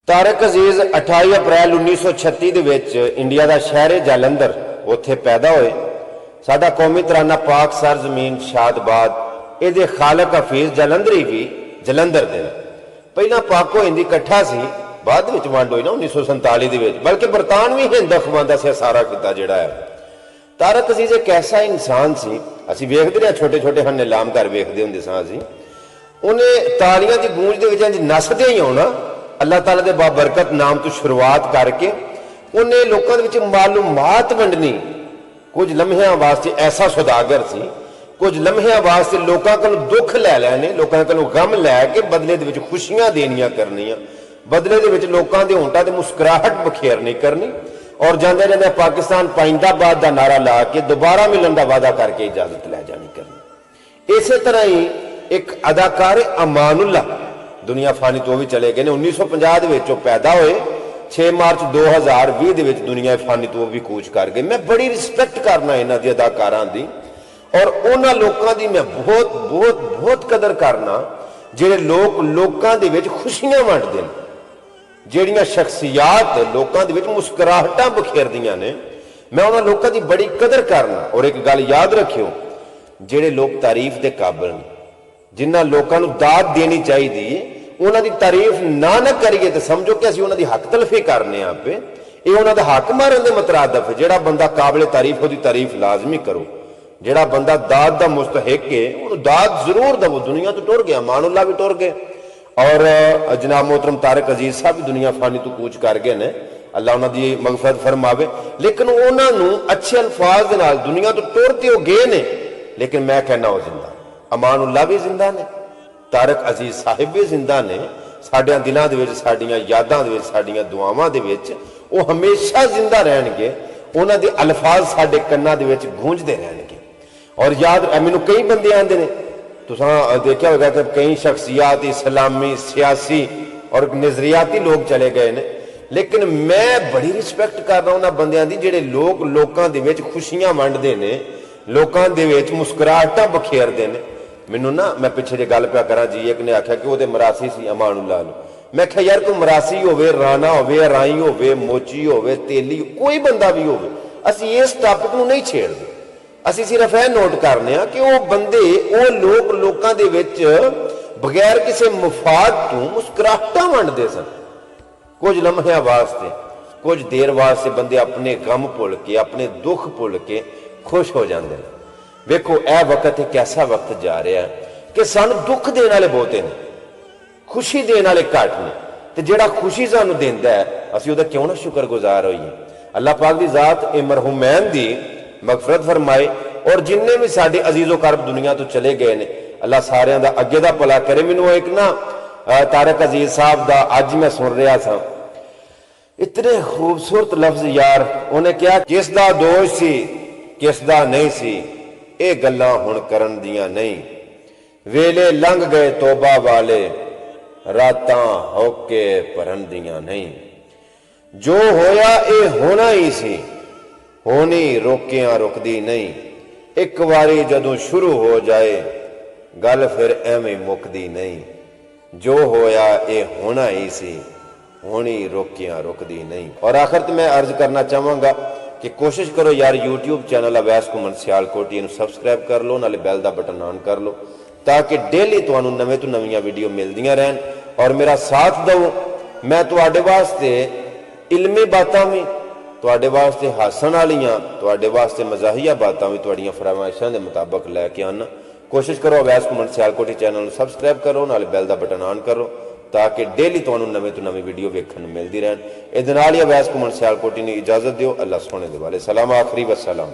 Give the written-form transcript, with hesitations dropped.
तारक अजीज 28 अप्रैल 1936 ਦੇ ਵਿੱਚ ਇੰਡੀਆ ਦਾ ਸ਼ਹਿਰ ਜਲੰਧਰ ਉੱਥੇ ਪੈਦਾ ਹੋਏ। ਸਾਡਾ ਕੌਮੀ ਤਰਾਨਾ ਪਾਕ ਸਰਜ਼ਮੀਨ ਸ਼ਾਦਬਾਦ ਇਹਦੇ ਖਾਲਕ ਹਫੀਜ਼ ਜਲੰਧਰੀ ਵੀ ਜਲੰਧਰ ਦੇ ਪਹਿਲਾਂ ਪਾਕੋ ਹਿੰਦੀ ਇਕੱਠਾ ਸੀ, ਬਾਅਦ ਵਿੱਚ ਵੰਡ ਹੋਈ ਨਾ 1947 ਦੇ ਵਿੱਚ, ਬਲਕਿ ਬਰਤਾਨਵੀ ਹਿੰਦ ਅਖਵਾਂਦਾ ਸੀ ਸਾਰਾ ਖਿੱਤਾ ਜਿਹੜਾ ਹੈ। ਤਾਰਕ ਅਜ਼ੀਜ਼ ਇੱਕ ਐਸਾ ਇਨਸਾਨ ਸੀ, ਅਸੀਂ ਵੇਖਦੇ ਰਹੇ ਛੋਟੇ ਛੋਟੇ ਹਨ ਨੀਲਾਮ ਘਰ ਵੇਖਦੇ ਹੁੰਦੇ ਸਾਂ ਅਸੀਂ, ਉਹਨੇ ਤਾਲੀਆਂ ਦੀ ਗੂੰਜ ਦੇ ਵਿੱਚ ਨੱਸਦੇ ਹੀ ਆਉਣਾ। अल्लाह ताला दे बाबरकत नाम तो शुरुआत करके उन्हें लोगों के मालूमात वंडनी। कुछ लम्हे वास्ते ऐसा सौदागर सी, कुछ लम्हे वास्ते लोगों को दुख लै लैने, लोगों को गम लैके बदले दे विच खुशियां देनियां करनियां, बदले दे विच लोगों के होंठां ते मुस्कुराहट बखेरनी करनी और जांदे जांदे पाकिस्तान पाइंदाबाद का नारा ला के दोबारा मिलन का वादा करके इजाजत लै जानी करनी। इस तरह ही एक अदाकार अमानुल्ला दुनिया फानी तो भी चले गए ने। 1950 पैदा हुए, 6 मार्च 2020 दुनिया फानी तो भी कूच कर गए। मैं बड़ी रिस्पैक्ट करना इन्हां दी अदाकारां दी और उन्हां लोकां दी मैं बहुत बहुत बहुत कदर करना जिहड़े लोकां दे विच खुशियां वंडदे ने, जिहड़ियां शख्सियात लोकां दे विच मुस्कुराहटां बखेरदियां ने। मैं उन्हां लोकां दी बड़ी कदर करना। और एक गल याद रखियो, जिहड़े लोग तारीफ दे काबिल ने, जिन्हां लोकां नूं दाद देनी चाहिदी, उन्हां दी तारीफ ना करिए तो समझो कि असीं उन्हां दी हक तलफी करने पे। ये उन्हां दा हक मारन दे मतरादफ है। जिहड़ा बंदा काबिल तारीफ उहदी तारीफ लाजमी करो, जिहड़ा बंदा दाद दा मुस्तहिक है उहनूं दाद जरूर दवो। दुनिया तो टुर गया, मानुल्ला भी टुर गए और जनाब मोहतरम तारक अजीज साहब भी दुनिया फानी तो कूच कर गए ने। अल्लाह उन्हां दी मगफरत फरमावे। लेकिन उन्हां नूं अच्छे अल्फाज दे नाल दुनिया तो टुर ते हो गए ने, लेकिन मैं कहना वो जिंदा, अमानुल्ला भी जिंदा ने, तारक अजीज साहिब भी जिंदा ने। साडियां दिलां दे विच, साडियां यादां दे विच, साडियां दुआवां दे विच वो हमेशा जिंदा रहणगे। उन्हां दे अल्फाज साडे कन्नां दे विच गूंजदे रहणगे। और याद मैनूं कई बंदे आंदे ने, तुसां देखिया होगा कि कई शख्सियात इस्लामी सियासी और नजरियाती लोग चले गए ने, लेकिन मैं बड़ी रिस्पैक्ट कर रहा उन्हां बंदियां दी जिहड़े लोकां दे विच खुशियां वंडदे ने, लोकां दे विच मुस्कुराहटां बखेरदे ने। मैनू ना, मैं पिछे जी गल पिया करा जी, एक ने आख्या कि वो मरासी सी अमानुल्ला। मैं आख्या यार कोई मरासी होवे, राणा होवे, राई होवे, मोची होवे, तेली, कोई बंदा भी होवे, असीं इस टॉपिक नूं नहीं छेड़दे। असीं सिर्फ यह नोट करने कि वो बंदे वो लोकां दे विच बगैर किसी मुफाद तो मुस्कुराहटां वंडदे सन। कुछ लम्हिਆਂ वास्ते, कुछ देर वास्ते बंदे अपने गम भुल के, अपने दुख भुल के खुश हो जाते हैं। वेखो यह वक्त एक ऐसा वक्त जा रहा है कि सानू दुख देने वाले बहुते ने, खुशी देने वाले घट ने, ते जिहड़ा खुशी सानू देंदा है असीं उहदा क्यों ना शुक्रगुजार होईए। अल्लाह पाक दी ज़ात ए मरहूमैन दी मगफरत फरमाए और जिन्ने भी साडे अजीज़ो करब दुनिया तो चले गए ने, अल्लाह सारियां दा अगे दा भला करे। मैनूं एक ना तारक अजीज साहब दा अज मैं सुन रहा था, इतने खूबसूरत लफ्ज यार। उन्हें कहा किस दा दोष सी किस दा नहीं सी, ये गल्लां हुण करन दियां नहीं, वेले लंघ गए तोबा वाले, रातां होके भरन दियां नहीं। जो होया ये होना ही सी, होनी रोकियां रुकदी नहीं। एक वारी जदों शुरू हो जाए गल फिर एवें मुकदी नहीं। जो होया ये होना ही सी, होनी रोकियां रुकदी नहीं। और आखिर तो मैं अर्ज करना चाहांगा कि कोशिश करो यार यूट्यूब चैनल अवैस घुमन सियालकोटी सबसक्राइब कर लो, नाले बैल का बटन ऑन कर लो, ताकि डेली तुहानू नवे तो नवीं वीडियो मिलदियां रहन। और मेरा साथ दो, मैं तुहाडे वास्ते इल्मी बातां भी, तुहाडे वास्ते हासन वालियां, तुहाडे वास्ते मजाहिया बातां भी तुहाडीआं फरमाइशां दे मुताबिक लैके आना। कोशिश करो अवैस घुमन सियालकोटी चैनल सबसक्राइब करो, नाले बैल का बटन ऑन करो, ताकि डेली तुहानू नवे तो नवी वीडियो वेखण नूं मिलदी रहन। इहदे नाल ही अवैस घुमन सियालकोटी नूं इजाजत दिओ। अल्लाह सोहणे दे वाले सलाम आखिरी वसलाम।